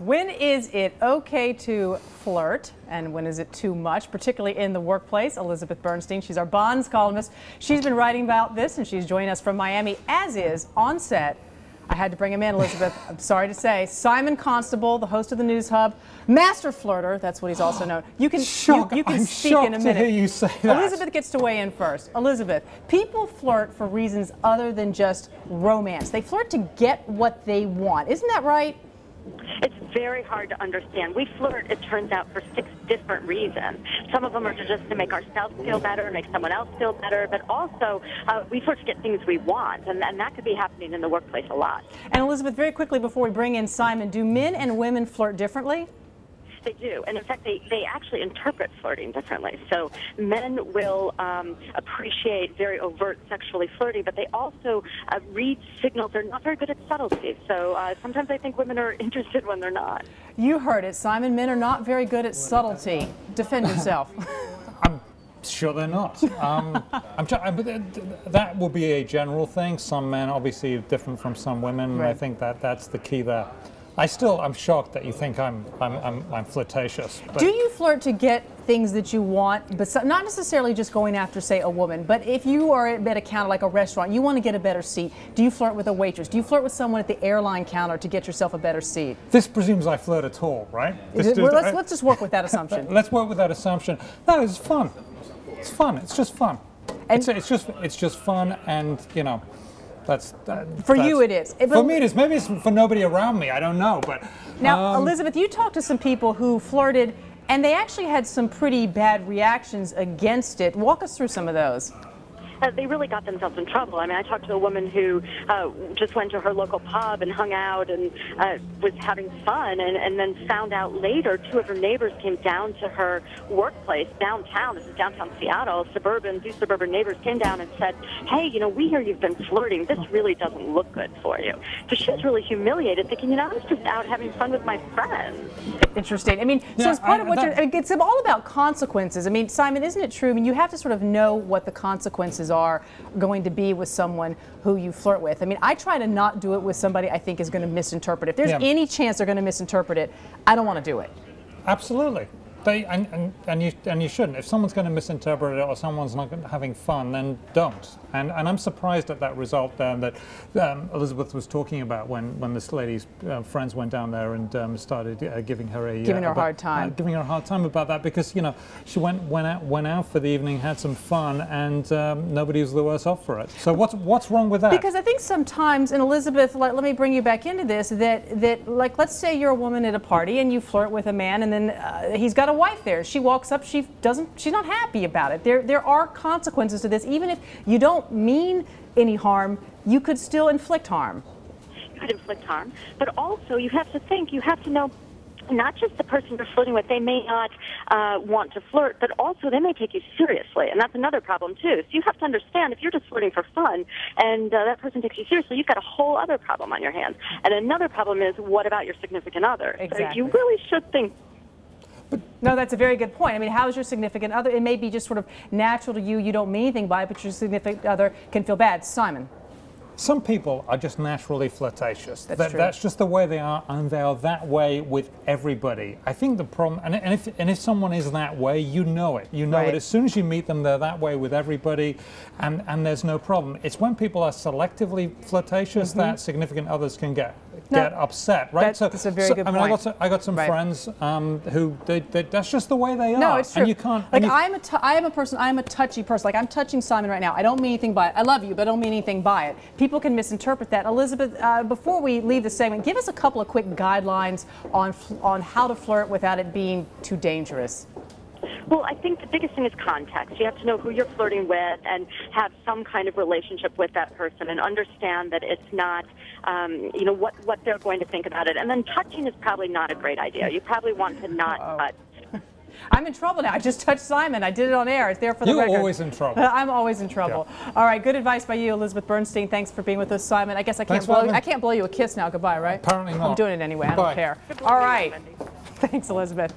When is it okay to flirt and when is it too much, particularly in the workplace? Elizabeth Bernstein, she's our Bonds columnist. She's been writing about this and she's joining us from Miami, as is on set. I had to bring him in, Elizabeth. I'm sorry to say, Simon Constable, the host of the News Hub, master flirter. That's what he's also known. You can speak in a minute. To hear you say that. Elizabeth gets to weigh in first. Elizabeth, people flirt for reasons other than just romance. They flirt to get what they want. Isn't that right? It's very hard to understand. We flirt, it turns out, for 6 different reasons. Some of them are just to make ourselves feel better and make someone else feel better, but also we flirt to get things we want, and that could be happening in the workplace a lot. And Elizabeth, very quickly before we bring in Simon, do men and women flirt differently? They do, and in fact, they actually interpret flirting differently. So men will appreciate very overt sexually flirting, but they also read signals. They're not very good at subtlety. So sometimes I think women are interested when they're not. You heard it, Simon. Men are not very good at subtlety. Defend yourself. I'm sure they're not. That will be a general thing. Some men obviously are different from some women, and I think that's the key there. I'm shocked that you think I'm flirtatious. Do you flirt to get things that you want, but not necessarily just going after, say, a woman, but if you are at a counter like a restaurant, you want to get a better seat, do you flirt with a waitress? Do you flirt with someone at the airline counter to get yourself a better seat? This presumes I flirt at all, right? Let's just work with that assumption. Let's work with that assumption. No, it's fun. It's fun. It's just fun. And it's just fun, and you know. For you it is. For me it is. Maybe it's for nobody around me. I don't know. But now, Elizabeth, you talked to some people who flirted and they actually had some pretty bad reactions against it. Walk us through some of those. They really got themselves in trouble. I mean, I talked to a woman who just went to her local pub and hung out and was having fun, and then found out later 2 of her neighbors came down to her workplace downtown. This is downtown Seattle. Two suburban neighbors came down and said, "Hey, you know, we hear you've been flirting. This really doesn't look good for you." So she was really humiliated, thinking, you know, I was just out having fun with my friends. Interesting. I mean, so it's part of what it's all about consequences. I mean, Simon, isn't it true? I mean, you have to sort of know what the consequences are going to be with someone who you flirt with. I mean, I try to not do it with somebody I think is going to misinterpret it. If there's any chance they're going to misinterpret it, I don't want to do it. Absolutely. And you shouldn't. If someone's going to misinterpret it or someone's not having fun, then don't. And I'm surprised at that result that Elizabeth was talking about when this lady's friends went down there and started giving her a hard time. Giving her a hard time about that, because you know she went out for the evening, had some fun, and nobody was the worse off for it. So what's wrong with that? Because I think sometimes, and Elizabeth, let me bring you back into this. That like, let's say you're a woman at a party and you flirt with a man, and then he's got a wife there. She walks up, she's not happy about it. There are consequences to this. Even if you don't mean any harm, you could still inflict harm. You could inflict harm, but also you have to know not just the person you're flirting with. They may not want to flirt, but also they may take you seriously, and that's another problem too. So you have to understand, if you're just flirting for fun and that person takes you seriously, you've got a whole other problem on your hands. And another problem is, what about your significant other? Exactly. So you really should think. No, that's a very good point. I mean, how is your significant other? It may be just sort of natural to you. You don't mean anything by it, but your significant other can feel bad. Simon. Some people are just naturally flirtatious. That's true. That's just the way they are, and they are that way with everybody. I think the problem, and if someone is that way, you know it. You know it as soon as you meet them. They're that way with everybody, and there's no problem. It's when people are selectively flirtatious that significant others can get upset, right? That's a very good point. I mean, I got some friends who that's just the way they are. No, it's true. And you can't. Like, I am a touchy person. Like, I'm touching Simon right now. I don't mean anything by it. I love you, but I don't mean anything by it. People can misinterpret that. Elizabeth, before we leave the segment, give us a couple of quick guidelines on how to flirt without it being too dangerous. Well, I think the biggest thing is context. You have to know who you're flirting with and have some kind of relationship with that person, and understand that it's not, you know, what they're going to think about it. And then touching is probably not a great idea. You probably want to not touch. I'm in trouble now. I just touched Simon. I did it on air. It's there for the record. You're always in trouble. I'm always in trouble. Yeah. All right, good advice by you, Elizabeth Bernstein. Thanks for being with us, Simon. I guess I can't blow you a kiss now. Goodbye, right? Apparently not. I'm doing it anyway. Goodbye. I don't care. All right. Thanks, Elizabeth.